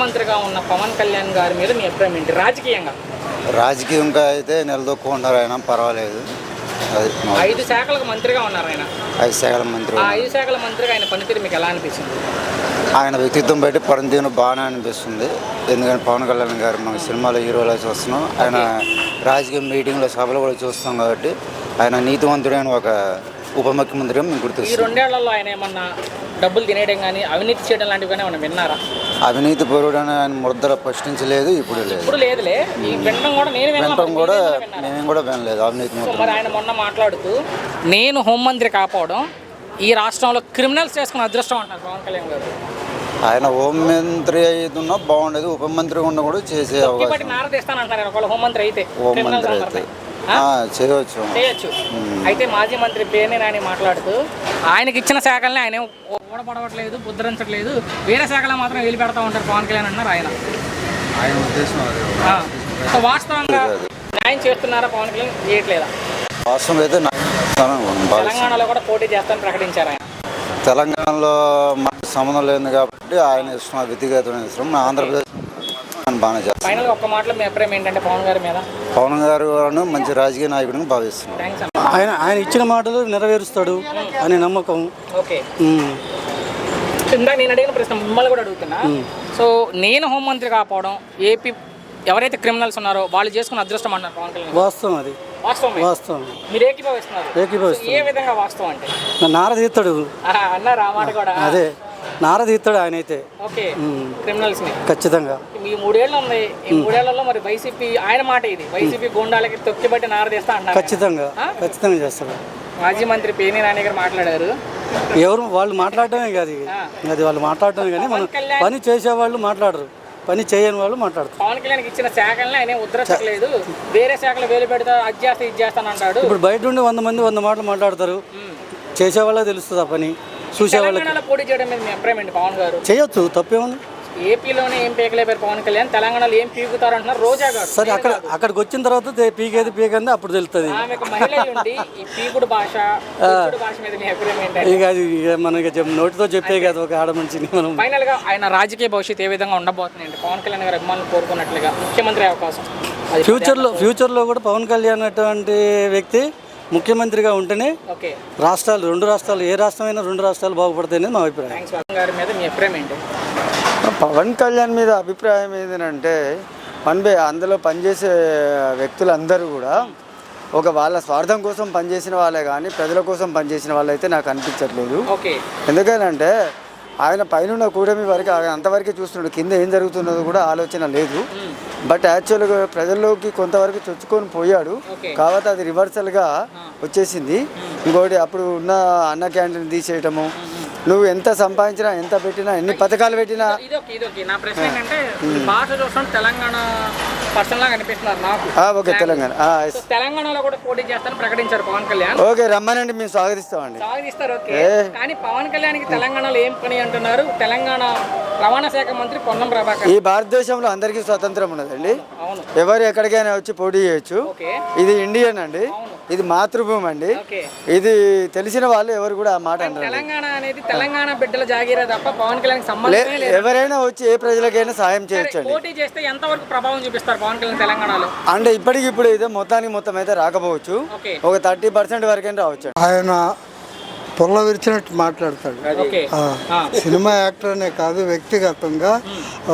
మంత్రిగా ఉన్న పవన్ కళ్యాణ్ గారి మీద మీ అభిప్రాయం ఏంటి రాజకీయంగా అయితే నిలదొక్కున్నారు ఆయన, పర్వాలేదు. అది 5 శాఖలకు మంత్రిగా ఉన్నారు ఆయన. 5 శాఖల మంత్రి. 5 శాఖల మంత్రిగా ఆయన పనితీరు మీకు ఎలా అనిపించింది? ఆయన వ్యక్తిత్వం బట్టి పనితీరు బాగానే అనిపిస్తుంది. ఎందుకంటే పవన్ కళ్యాణ్ గారు మన సినిమాలో హీరోలో చూస్తున్నాం, ఆయన రాజకీయ మీటింగ్లో సభలు కూడా చూస్తాం కాబట్టి ఆయన నీతివంతుడైన ఒక ఉప ముఖ్యమంత్రిగా మేము గుర్తిస్తాం. ఈ 2 ఏళ్లలో ఆయన ఏమన్నా డబ్బులు తినేయడం కానీ అవినీతి చేయడం లాంటివి కానీ ఏమన్నా విన్నారా? అవినీతి పరుడని ఆయన ముద్ర ప్రశ్నించలేదు, ఇప్పుడు లేదు. ఇప్పుడు లేదులే, ఈ వినడం కూడా మేము కూడా వినలేదు అవినీతి ముద్ర. మరి ఆయన మొన్న మాట్లాడుతూ నేను హోంమంత్రి కాపావడం ఈ రాష్ట్రంలో క్రిమినల్స్ చేసుకున్న అదృష్టం అంటారు పవన్ కళ్యాణ్ గారు. ఆయన హోంమంత్రి అయితున్నా బాగుండేది, ఉప మంత్రి ఉన్న కూడా చేసే అవకాశం. నారదేస్తానంటారు హోంమంత్రి అయితే. హోంమంత్రి అయితే చేయవచ్చు. అయితే మాజీ మంత్రి పేర్ని నాని మాట్లాడుతూ ఆయనకి ఇచ్చిన శాఖల్ని ఆయన ఓడపడవట్లేదు, ముద్రించట్లేదు, వేరే శాఖలో మాత్రం వెళ్ళి పెడతా ఉంటారు పవన్ కళ్యాణ్ అన్నారు ఆయన. వాస్తవంగా న్యాయం చేస్తున్నారా పవన్ కళ్యాణ్, చేయట్లేదా? వాస్తవం అయితే తెలంగాణలో కూడా పోటీ చేస్తానని ప్రకటించారు ఆయన. తెలంగాణలో మనకు సంబంధం లేదు కాబట్టి ఆయన ఇష్టం, వ్యక్తిగతమైన ఇష్టం. ఆంధ్రప్రదేశ్ బాగానే చేస్తాను. ఫైనల్ ఒక్క మాటలో మీ అభిప్రాయం ఏంటంటే పవన్ గారి మీద? పవన్ గారు మంచి రాజకీయ నాయకుడిని భావిస్తున్నాను. ఆయన ఇచ్చిన మాటలు నెరవేరుస్తాడు అనే నమ్మకం. ఓకే, ఇందాక నేను అడిగిన ప్రశ్న మిమ్మల్ని కూడా అడుగుతున్నా. సో నేను హోంమంత్రి కాకపోవడం ఏపీ ఎవరైతే క్రిమినల్స్ ఉన్నారో వాళ్ళు చేసుకున్న అదృష్టం అన్నారు పవన్ కళ్యాణ్. వాస్తవం, అది వాస్తవం. మీరు ఏకీభవిస్తున్నారు? ఏ విధంగా వాస్తవం అంటే? నారదీస్తాడు అన్నారు ఆ మాట కూడా. అదే నారదీస్తాడు ఆయన అయితే. ఓకే, క్రిమినల్స్ ని ఖచ్చితంగా. ఈ 3 ఏళ్ళు ఉంది, ఈ 3 ఏళ్లలో మరి వైసీపీ ఆయన మాట ఇది, వైసీపీ గుండాలకి తొక్కిబట్టి నారదీస్తా అన్నారు. ఖచ్చితంగా చేస్తారు. మాజీ మంత్రి పేర్ని నాని గారు మాట్లాడారు. ఎవరు వాళ్ళు మాట్లాడటమే కాదు, అది వాళ్ళు మాట్లాడటమే కానీ మనం పని చేసేవాళ్ళు మాట్లాడరు, పని చేయని వాళ్ళు మాట్లాడతారు. పవన్ కళ్యాణ్ ఇచ్చిన శాఖల్ని ఆయన ఉద్ధరించట్లేదు, వేరే శాఖలు వేలు పెడతా, అది చేస్తా ఇది చేస్తాను అంటాడు. ఇప్పుడు బయట నుండి 100 మంది 100 మాటలు మాట్లాడతారు, చేసేవాళ్ళకి తెలుస్తుంది ఆ పని, చూసేవాళ్ళకి. పోటీ చేయడం మీద మీ అభిప్రాయం ఏంటి? పవన్ గారు చేయొచ్చు, తప్పేముంది. ఏపీలోనే ఏం పీకలేపారు పవన్ కళ్యాణ్, తెలంగాణలో ఏం పీకుతారు అంటున్నారు రోజా గారు. సరే, అక్కడికి వచ్చిన తర్వాత పీకేది అప్పుడు తెలుస్తుంది. ఆమెకు మహిళ ఉండి ఈ పీకుడు భాష మీద మీ అభిప్రాయం ఏంటి? ఇక అది మనకి నోటితో చెప్పే కదా ఒక ఆడ మనిషిని. మనం ఫైనల్ గా ఆయన రాజకీయ భవిష్యత్తు ఏ విధంగా ఉండబోతుంది? పవన్ కళ్యాణ్ గారు అభిమానులు కోరుకున్నట్లుగా ముఖ్యమంత్రి అవకాశం ఫ్యూచర్లో కూడా పవన్ కళ్యాణ్ అటువంటి వ్యక్తి ముఖ్యమంత్రిగా ఉంటేనే రాష్ట్రాలు 2 రాష్ట్రాలు, ఏ రాష్ట్రమైనా 2 రాష్ట్రాలు బాగుపడతాయని మా అభిప్రాయం. గారి మీద మీ అభిప్రాయం ఏంటి? పవన్ కళ్యాణ్ మీద అభిప్రాయం ఏంటంటే అందులో పనిచేసే వ్యక్తులందరూ కూడా వాళ్ళ స్వార్థం కోసం పనిచేసిన వాళ్ళే కానీ ప్రజల కోసం పనిచేసిన వాళ్ళు అయితే నాకు అనిపించట్లేదు. ఎందుకంటే ఆయన పైన కూటమి వరకు అంతవరకు చూస్తున్నాడు, కింద ఏం జరుగుతున్నదో కూడా ఆలోచన లేదు. బట్ యాక్చువల్గా ప్రజల్లోకి కొంతవరకు చొచ్చుకొని పోయాడు కాబట్టి అది రివర్సల్గా వచ్చేసింది. ఇంకోటి అప్పుడు ఉన్న అన్న క్యాంటీన్ తీసేయటము, నువ్వు ఎంత సంపాదించినా, ఎంత పెట్టినా, ఎన్ని పథకాలు పెట్టినా. నా ప్రశ్న ఏంటంటే భాష చూస్తుంటే తెలంగాణ పర్సన్ లాగా అనిపిస్తున్నారు నాకు. ఓకే, తెలంగాణలో కూడా పోటీ చేస్తానని ప్రకటించారు పవన్ కళ్యాణ్. ఓకే, రమ్మనండి, మేము స్వాగతిస్తామండి. స్వాగతిస్తారు. ఓకే, కానీ పవన్ కళ్యాణ్కి తెలంగాణలో ఏం పని అంటున్నారు? తెలంగాణ రవాణా శాఖ మంత్రి పొన్నం ప్రభాకర్. ఈ భారతదేశంలో అందరికీ స్వతంత్రం ఉన్నదండి, ఎవరు ఎక్కడికైనా వచ్చి పోటీ చేయొచ్చు. ఇది ఇండియన్ అండి, ఇది మాతృభూమి అండి, ఇది తెలిసిన వాళ్ళు ఎవరు కూడా ఆ మాట అంటారు. తెలంగాణ అనేది తెలంగాణ బిడ్డల జాగీరే తప్ప పవన్ కళ్యాణ్ సంబంధం లేదు. ఎవరైనా వచ్చి ఏ ప్రజలకైనా సాయం చేయొచ్చు. పోటీ చేస్తే ఎంతవరకు ప్రభావం చూపిస్తారు పవన్ కళ్యాణ్ తెలంగాణలో? అంటే ఇప్పటికిప్పుడు ఇదే మొత్తం అయితే రాకపోవచ్చు, ఒక 30% వరకైనా రావచ్చు. ఆయన పొల్ల విరిచినట్టు మాట్లాడతాడు. సినిమా యాక్టర్ అనే కాదు, వ్యక్తిగతంగా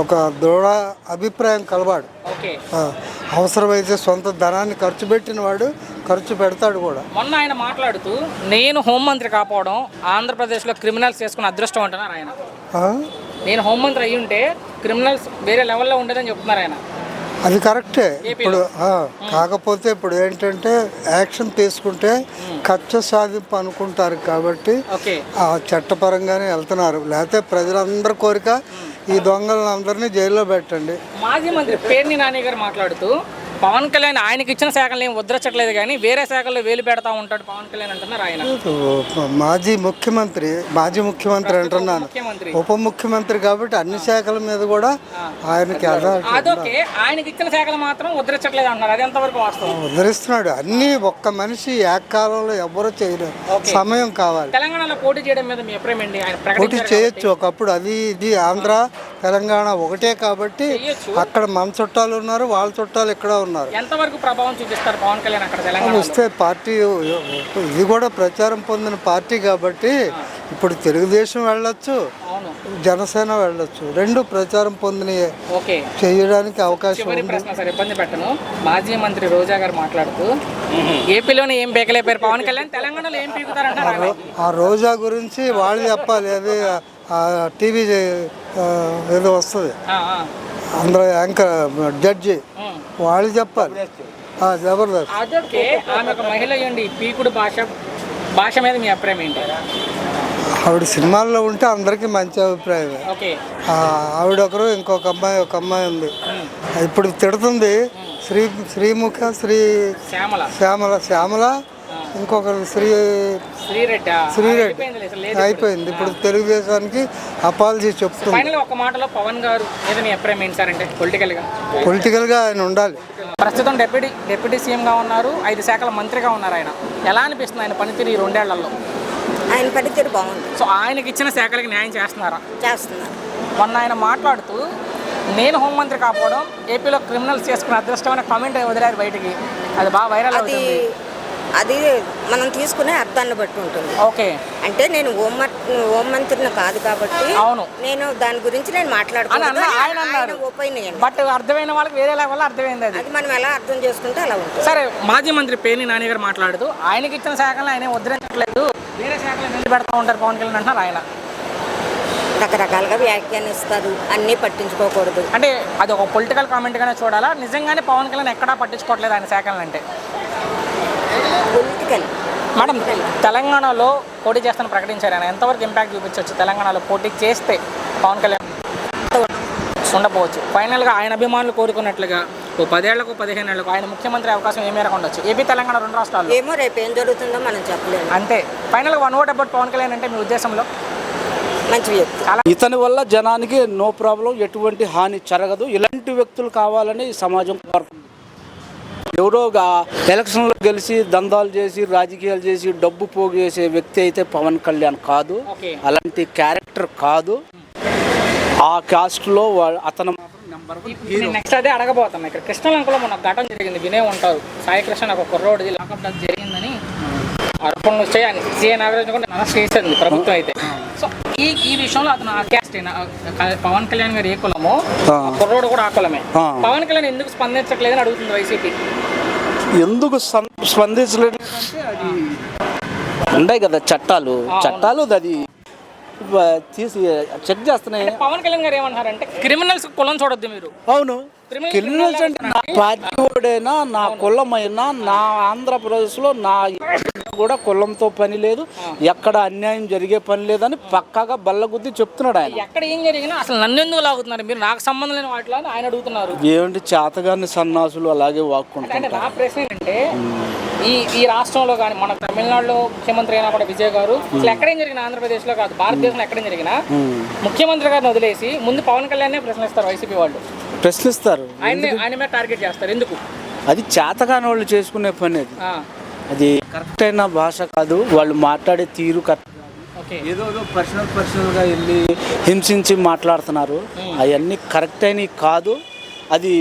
ఒక దృఢ అభిప్రాయం కలవాడు. అవసరమైతే సొంత ధనాన్ని ఖర్చు పెట్టిన వాడు ఖర్చు పెడతాడు కూడా. మొన్న ఆయన మాట్లాడుతూ నేను హోంమంత్రి కాకపోవడం ఆంధ్రప్రదేశ్లో క్రిమినల్స్ చేసుకున్న అదృష్టం అంటున్నారు ఆయన. నేను హోంమంత్రి అయ్యి ఉంటే క్రిమినల్స్ వేరే లెవెల్లో ఉండేదని చెప్తున్నారు ఆయన. అది కరెక్టే. ఇప్పుడు కాకపోతే ఇప్పుడు ఏంటంటే యాక్షన్ తీసుకుంటే కక్ష సాధింపు అనుకుంటారు కాబట్టి ఆ చట్టపరంగానే వెళ్తున్నారు. లేకపోతే ప్రజలందరి కోరిక ఈ దొంగలందరినీ జైల్లో పెట్టండి. మాజీ మంత్రి పేర్ని నాని గారు మాట్లాడుతూ పవన్ కళ్యాణ్ ఆయనకి ఇచ్చిన శాఖలు ఏం ఉద్ధరించట్లేదు కానీ వేరే శాఖల్లో వేలు పెడతా ఉంటాడు పవన్ కళ్యాణ్ అంటున్నారు ఆయన. మాజీ ముఖ్యమంత్రి అంటున్నాను, ముఖ్యమంత్రి ఉప ముఖ్యమంత్రి కాబట్టి అన్ని శాఖల మీద కూడా ఆయనకి అదొకే, ఆయనకి ఇచ్చిన శాఖలు మాత్రం ఉద్ధరించట్లేదు అంటున్నారు. అది ఎంతవరకు వాస్తవం? ఉద్ధరిస్తున్నాడు. అన్ని ఒక్క మనిషి ఏకకాలంలో ఎవ్వరూ చేయలేదు, సమయం కావాలి. తెలంగాణలో పోటీ చేయడం మీద మీ అభిప్రాయం ఏంటి? ఆయన పోటీ ప్రకటించారు చేయొచ్చు ఒకప్పుడు, అది ఇది ఆంధ్ర తెలంగాణ ఒకటే కాబట్టి అక్కడ మన చుట్టాలు ఉన్నారు, వాళ్ళ చుట్టాలు ఇక్కడ ఉన్నారు. ఎంతవరకు ప్రభావం చూపిస్తారు పవన్ కళ్యాణ్ అక్కడ తెలంగాణ? వస్తే పార్టీ ఇది కూడా ప్రచారం పొందిన పార్టీ కాబట్టి ఇప్పుడు తెలుగుదేశం వెళ్ళొచ్చు, జనసేన వెళ్ళొచ్చు, రెండు ప్రచారం పొందిన చేయడానికి అవకాశం ఉంది. ప్రశ్న సార్, ఇబ్బంది పెట్టను. మాజీ మంత్రి రోజా గారు మాట్లాడుతూ ఏపీలోనే ఏం పీకలేపారు పవన్ కళ్యాణ్, తెలంగాణలో ఏం పీకుతారంటారు? ఆ రోజా గురించి వాళ్ళు చెప్పాలి. అది టీవీ ఏదో వస్తుంది, అందులో యాంకర్ జడ్జి వాళ్ళు చెప్పాలి. జబర్దస్త్. అదొకే, ఆమె ఒక మహిళ అయ్యండి, పీకుడు భాష మీద మీ అభిప్రాయం ఏంటి? ఆవిడ సినిమాల్లో ఉంటే అందరికీ మంచి అభిప్రాయమే. ఆవిడ ఒకరు, ఇంకొక అమ్మాయి ఉంది, ఇప్పుడు తిడుతుంది శ్రీముఖ శ్యామల, ఇంకొకరు శ్రీరెడ్డి అయిపోయింది. ఇప్పుడు తెలుగుదేశానికి అపాలజీ చెప్తుంది. ఒక మాటలో పవన్ గారు మీద మీ అభిప్రాయం ఏంటి సార్? అంటే పొలిటికల్గా ఆయన ఉండాలి. ప్రస్తుతం డిప్యూటీ సీఎంగా ఉన్నారు, 5 శాఖల మంత్రిగా ఉన్నారు. ఆయన ఎలా అనిపిస్తుంది ఆయన పనితీరు ఈ 2 ఏళ్లలో? ఆయన పనితీరు బాగుంది. సో ఆయనకి ఇచ్చిన శాఖలకి న్యాయం చేస్తున్నారు. మొన్న ఆయన మాట్లాడుతూ నేను హోంమంత్రి కాకపోవడం ఏపీలో క్రిమినల్స్ చేసుకున్న అదృష్టమైన కామెంట్ వదిలేరు బయటికి, అది బాగా వైరల్ అవుతుంది. అది మనం తీసుకునే అర్థాన్ని బట్టి ఉంటుంది. ఓకే, అంటే నేను హోంమంత్రిని కాదు కాబట్టి నేను దాని గురించి నేను మాట్లాడుతున్నాను. ఒపీనియన్ బట్ అర్థమైన వాళ్ళకి వేరే లెవెల్ అర్థమైంది. అది మనం ఎలా అర్థం చేసుకుంటే అలా ఉంటుంది. సరే, మాజీ మంత్రి పేర్ని నాని గారు మాట్లాడుతూ ఆయనకి ఇచ్చిన శాఖలను ఆయన ఉద్ధరించట్లేదు, వేరే శాఖలు నిలబెడతా ఉంటారు పవన్ కళ్యాణ్ అంటున్నారు ఆయన. రకరకాలుగా వ్యాఖ్యానిస్తారు, అన్నీ పట్టించుకోకూడదు. అంటే అది ఒక పొలిటికల్ కామెంట్ గానే చూడాలా? నిజంగానే పవన్ కళ్యాణ్ ఎక్కడా పట్టించుకోవట్లేదు ఆయన శాఖలను అంటే? పొలిటికల్. మేడం, తెలంగాణలో పోటీ చేస్తాను ప్రకటించారు ఆయన, ఎంతవరకు ఇంపాక్ట్ చూపించవచ్చు? తెలంగాణలో పోటీ చేస్తే పవన్ కళ్యాణ్ ఉండకపోవచ్చు. ఫైనల్గా ఆయన అభిమానులు కోరుకున్నట్లుగా 10 ఏళ్లకు 15 ఏళ్లకు ఆయన ముఖ్యమంత్రి అవకాశం ఏ మేరకు ఉండొచ్చు? ఏపీ తెలంగాణ 2 రాష్ట్రాలు ఏమో రేపు ఏం జరుగుతుందో మనం చెప్పలేము. అంతే. ఫైనల్గా 1 vote అబౌట్ పవన్ కళ్యాణ్ అంటే మీ ఉద్దేశంలో? మంచి వ్యక్తి. ఇతని వల్ల జనానికి నో ప్రాబ్లం, ఎటువంటి హాని జరగదు. ఇలాంటి వ్యక్తులు కావాలని సమాజం కోరుకుంటుంది. ఎవరో ఎలక్షన్లో గెలిచి దందాలు చేసి రాజకీయాలు చేసి డబ్బు పోగు చేసే వ్యక్తి అయితే పవన్ కళ్యాణ్ కాదు, అలాంటి క్యారెక్టర్ కాదు. ఆ కాస్ట్లో అతను నెక్స్ట్ అదే అడగబోతున్నాను. ఇక్కడ కృష్ణలంకలో మొన్న ఘటన జరిగింది, వినే ఉంటారు. సాయి కృష్ణ ఒక కుర్రోడిది లాకప్ డెత్ జరిగిందని ఆరోపణలు వచ్చాయి. సీఎం నాగరాజు కూడా అరెస్ట్ చేసింది ప్రభుత్వం అయితే. సో ఈ విషయంలో అతను ఆ క్యాస్ట్ పవన్ కళ్యాణ్ గారు ఏ కులమో కుర్రోడు కూడా ఆ కులమే. పవన్ కళ్యాణ్ ఎందుకు స్పందించట్లేదని అడుగుతుంది వైసీపీ. ఎందుకు స్పందించలేదు అంటే అది ఉన్నాయి కదా చట్టాలు, అది తీసి చెక్ చేస్తున్నాయి. పవన్ కళ్యాణ్ గారు ఏమన్నారంటే క్రిమినల్స్ కులం చూడొద్దు మీరు. అవును, క్రిమినల్స్ అంటే నా పార్టీ వాడైనా, నా కులమైనా, నా ఆంధ్రప్రదేశ్లో నా కూడా కులంతో పని లేదు, ఎక్కడ అన్యాయం జరిగే పని లేదని పక్కాగా బల్లగుద్ది చెప్తున్నాడు ఆయన. ఎక్కడ ఏం జరిగినా అసలు నన్ను ఎందుకు లాగుతున్నారు మీరు, నాకు సంబంధం లేని వాటిలో ఆయన అడుగుతున్నారు. ఏమంటే చేతగాని సన్నాసులు అలాగే వాక్కుంటారు. నా ప్రశ్న ఏంటంటే ఈ రాష్ట్రంలో కానీ మన తమిళనాడులో ముఖ్యమంత్రి అయినా కూడా విజయ్ గారు అసలు ఎక్కడేం జరిగినా, ఆంధ్రప్రదేశ్లో కాదు భారతదేశంలో ఎక్కడేం జరిగినా ముఖ్యమంత్రి గారిని వదిలేసి ముందు పవన్ కళ్యాణ్ ప్రశ్నిస్తారు వైసీపీ వాళ్ళు. ప్రశ్నిస్తారు, ఆయన మీద టార్గెట్ చేస్తారు. ఎందుకు? అది చేతగాని వాళ్ళు చేసుకునే పని. అది కరెక్ట్ అయిన భాష కాదు, వాళ్ళు మాట్లాడే తీరు కరెక్ట్. ఏదో పర్సనల్గా వెళ్ళి హింసించి మాట్లాడుతున్నారు, అవన్నీ కరెక్ట్ అయినవి కాదు. అది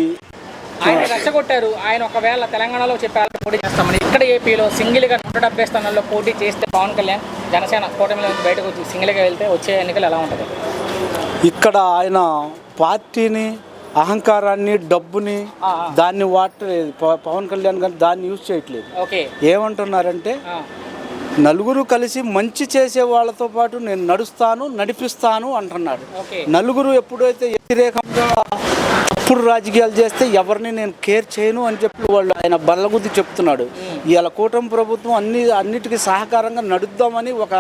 ఆయన రెచ్చగొట్టారు. ఆయన ఒకవేళ తెలంగాణలో చెప్పారు పోటీ చేస్తామని, ఇక్కడ ఏపీలో సింగిల్గా 170 స్థానాల్లో పోటీ చేస్తే పవన్ కళ్యాణ్ జనసేన కూటమిలో బయటకు వచ్చి సింగిల్గా వెళ్తే వచ్చే ఎన్నికలు ఎలా ఉంటుంది? ఇక్కడ ఆయన పార్టీని, అహంకారాన్ని, డబ్బుని దాన్ని వాడలేదు పవన్ కళ్యాణ్ గారు, దాన్ని యూజ్ చేయట్లేదు. ఏమంటున్నారంటే నలుగురు కలిసి మంచి చేసే వాళ్ళతో పాటు నేను నడిపిస్తాను అంటున్నాడు. నలుగురు ఎప్పుడైతే వ్యతిరేకంగా తప్పుడు రాజకీయాలు చేస్తే ఎవరిని నేను కేర్ చేయను అని చెప్పి వాళ్ళు ఆయన బల్లగుద్ది చెప్తున్నాడు. ఇవాళ కూటమి ప్రభుత్వం అన్నిటికీ సహకారంగా నడుద్దామని, ఒక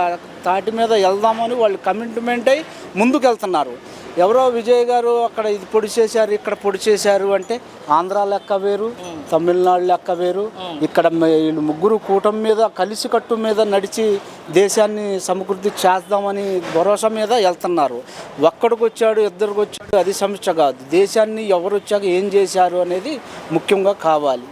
తాటి మీద వెళ్దామని వాళ్ళు కమిట్మెంట్ అయి ముందుకు వెళ్తున్నారు. ఎవరో విజయ్ గారు అక్కడ ఇది పొడి చేశారు, ఇక్కడ పొడి చేశారు అంటే ఆంధ్ర లెక్క వేరు, తమిళనాడు లెక్క వేరు. ఇక్కడ వీళ్ళు ముగ్గురు కూటమి మీద కలిసికట్టు మీద నడిచి దేశాన్ని సమృద్ధి చేద్దామని భరోసా మీద వెళ్తున్నారు. ఒక్కడికి వచ్చాడు, ఇద్దరికి వచ్చాడు, అది సమస్య కాదు. దేశాన్ని ఎవరు వచ్చాక ఏం చేశారు అనేది ముఖ్యంగా కావాలి.